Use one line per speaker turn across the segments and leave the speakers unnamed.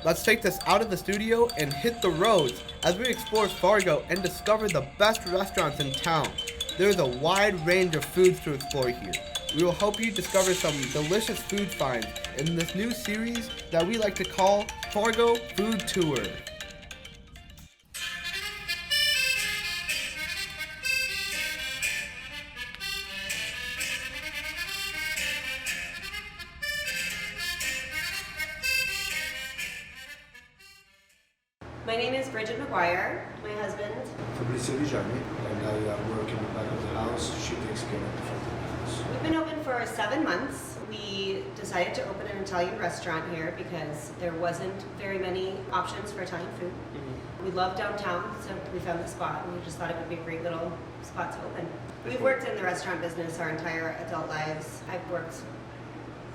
let's take this out of the studio and hit the roads as we explore Fargo and discover the best restaurants in town. There's a wide range of foods to explore here. We will help you discover some delicious food finds in this new series that we like to call Fargo Food Tour.
My name is Bridget McGuire, my husband.
Fabrizio Vigiani, and I work in the back of the house. She takes care of the front of the house.
We've been open for 7 months. We decided to open an Italian restaurant here because there wasn't very many options for Italian food. We love downtown, so we found the spot and we just thought it would be a great little spot to open. We've worked in the restaurant business our entire adult lives. I've worked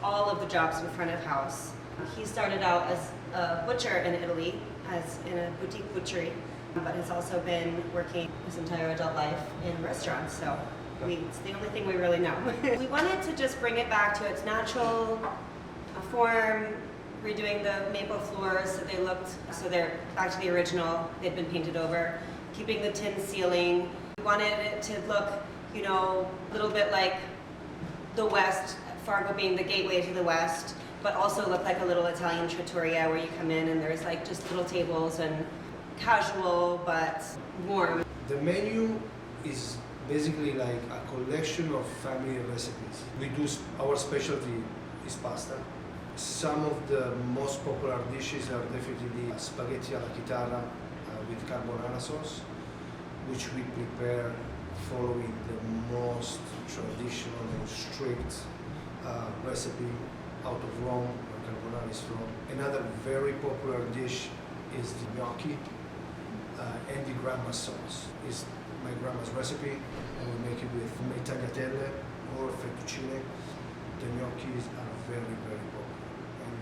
all of the jobs in front of house. He started out as a butcher in Italy, as in a boutique butchery, but has also been working his entire adult life in restaurants, so it's the only thing we really know. We wanted to just bring it back to its natural form, redoing the maple floors so they're back to the original. They'd been painted over, keeping the tin ceiling. We wanted it to look, a little bit like the West, Fargo being the gateway to the West, but also look like a little Italian trattoria where you come in and there's like just little tables and casual but warm.
The menu is basically like a collection of family recipes. Our specialty is pasta. Some of the most popular dishes are definitely spaghetti alla chitarra with carbonara sauce, which we prepare following the most traditional and strict recipe out of Rome, where carbonara is from. Another very popular dish is the gnocchi and the grandma's sauce. It's my grandma's recipe, and we make it with tagliatelle or fettuccine. The gnocchis are very, very popular. And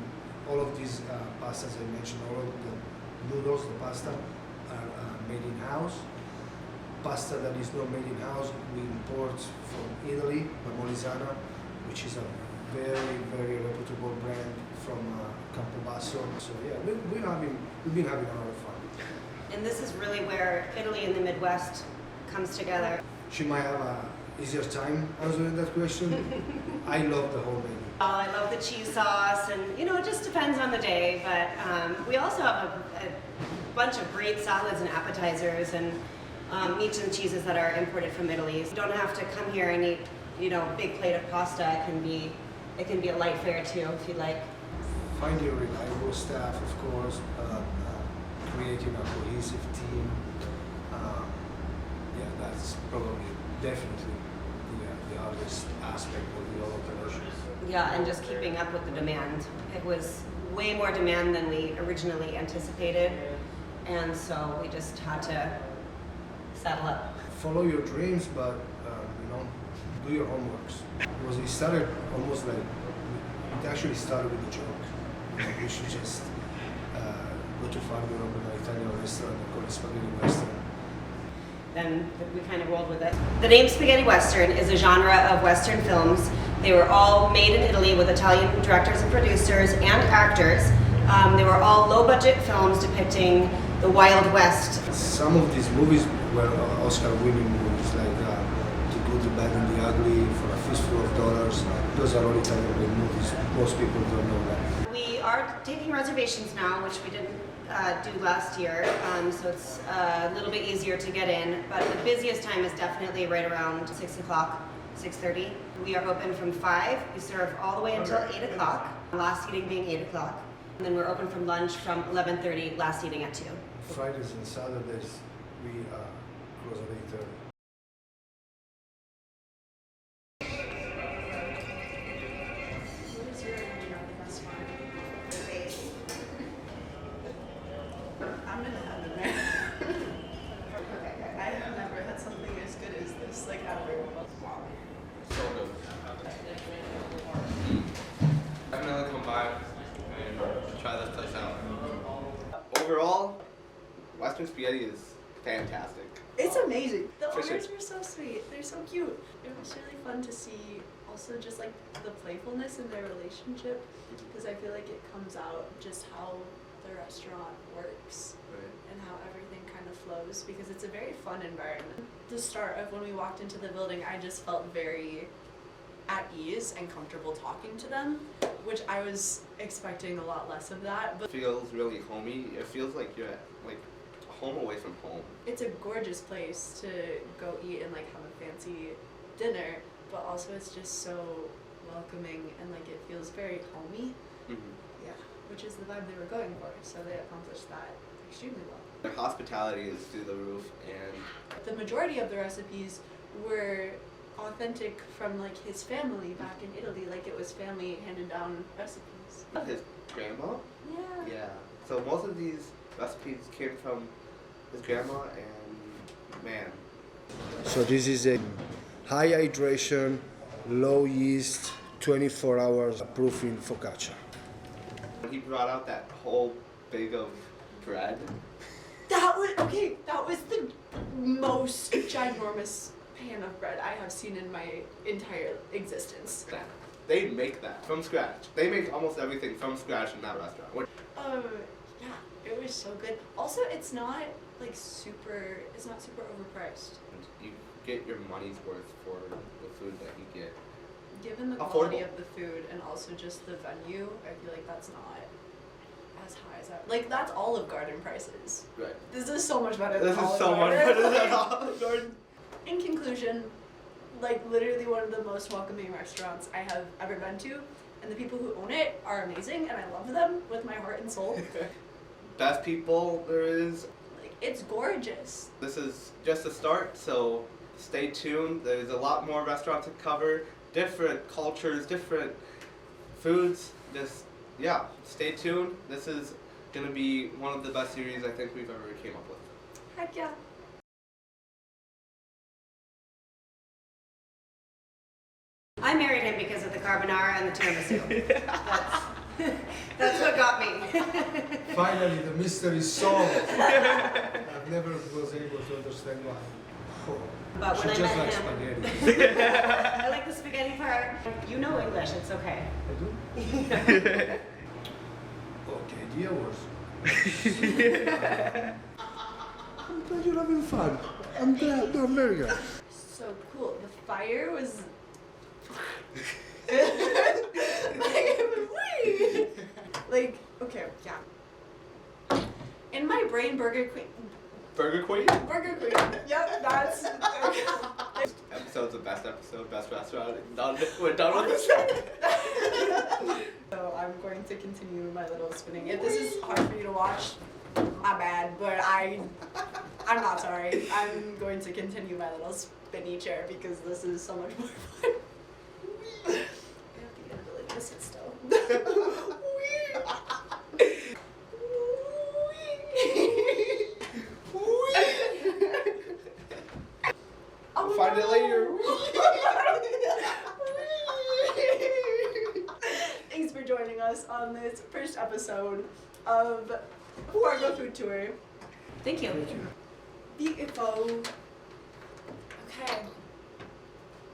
all of these pastas I mentioned, all of the noodles, the pasta, are made in-house. Pasta that is not made in-house, we import from Italy, Molisana, which is a very, very reputable brand from Campobasso. So yeah, we've been having a lot of fun.
And this is really where Italy and the Midwest comes together.
She might have a easier time answering that question. I love the whole menu.
I love the cheese sauce, and it just depends on the day, but we also have a bunch of great salads and appetizers and meats and cheeses that are imported from Italy. So you don't have to come here and eat, big plate of pasta. It can be a light fare too, if you like.
Finding reliable staff, of course, creating a cohesive team. Yeah, that's probably definitely the hardest aspect of the whole operation.
Yeah, and just keeping up with the demand. It was way more demand than we originally anticipated, and so we just had to saddle up.
Follow your dreams, but do your homeworks. Because it started almost like, it actually started with a joke. We should just go to Fargo and open an Italian restaurant called Spaghetti Western.
Then we kind of rolled with it. The name Spaghetti Western is a genre of Western films. They were all made in Italy with Italian directors and producers and actors. They were all low-budget films depicting the Wild West.
Some of these movies were Oscar-winning movies, like The Good, the Bad, and the Ugly, For a Fistful of Dollars. Those are all Italian movies. Most people don't know that.
We are taking reservations now, which we didn't do last year, so it's a little bit easier to get in, but the busiest time is definitely right around 6 o'clock, 6:30. We are open from 5, we serve all the way until 8 o'clock, last eating being 8 o'clock, and then we're open from lunch from 11:30, last eating at 2.
Fridays and Saturdays, we close at 8:30.
I'm gonna have it there. I have never had something as good as this, like ever.
So good. Definitely come by and try this place out. Overall, Western spaghetti is fantastic.
It's amazing. The
For
owners
sure.
were so sweet. They're so cute. It was really fun to see also just the playfulness in their relationship, because I feel like it comes out just how the restaurant works
Right.
and how everything kind of flows, because it's a very fun environment. The start of when we walked into the building, I just felt very at ease and comfortable talking to them, which I was expecting a lot less of that. But
It feels really homey. It feels like you're at like home away from home.
it's a gorgeous place to go eat and like have a fancy dinner, but also it's just so welcoming and like it feels very homey.
Mm-hmm.
Yeah, which is the vibe they were going for, so they accomplished that extremely well.
Their hospitality is through the roof, and
The majority of the recipes were authentic from like his family back in Italy, like it was family handed down recipes.
his grandma.
Yeah.
Yeah. So most of these recipes came from his grandma, and man,
So this is a high hydration, low yeast, 24 hours proofing focaccia.
when he brought out that whole big of bread,
That was the most ginormous pan of bread I have seen in my entire existence.
they make that from scratch. They make almost everything from scratch in that restaurant.
Yeah, it was so good. Also, it's not super overpriced.
And you get your money's worth for the food that you get.
Given the quality
Affordable.
of the food and also just the venue, I feel like that's not as high as that. Like, that's Olive Garden prices.
Right.
This is so much better
This
than
is
Olive
so much
Garden.
better than Olive Garden.
In conclusion, like literally one of the most welcoming restaurants I have ever been to, and the people who own it are amazing, and I love them with my heart and soul.
Best people there is.
Like, it's gorgeous.
This is just a start, so stay tuned. There's a lot more restaurants to cover, different cultures, different foods. Just, yeah, stay tuned. This is going to be one of the best series I think we've ever came up with.
Heck yeah.
I married him because of the carbonara and the tiramisu. That's what got me.
Finally, the mystery is solved. I've never was able to understand why. Oh,
But
she
when I
just
met
likes
him,
spaghetti.
I like the spaghetti part. You know English, it's okay.
I do? Okay, dear words. I'm glad you're having fun. I'm glad. No, I'm very glad.
So cool. The fire was like, okay, yeah. In my brain, Burger Queen.
Burger Queen?
Burger Queen. Yep, that's.
Episode's the best episode, best restaurant. We're done with this.
So I'm going to continue my little spinning. If this is hard for you to watch, my bad, but I'm not sorry. I'm going to continue my little spinny chair because this is so much more fun. I have the inability to sit still.
We'll find it later.
Thanks for joining us on this first episode of Fargo Food Tour.
Thank you.
Beautiful. Okay.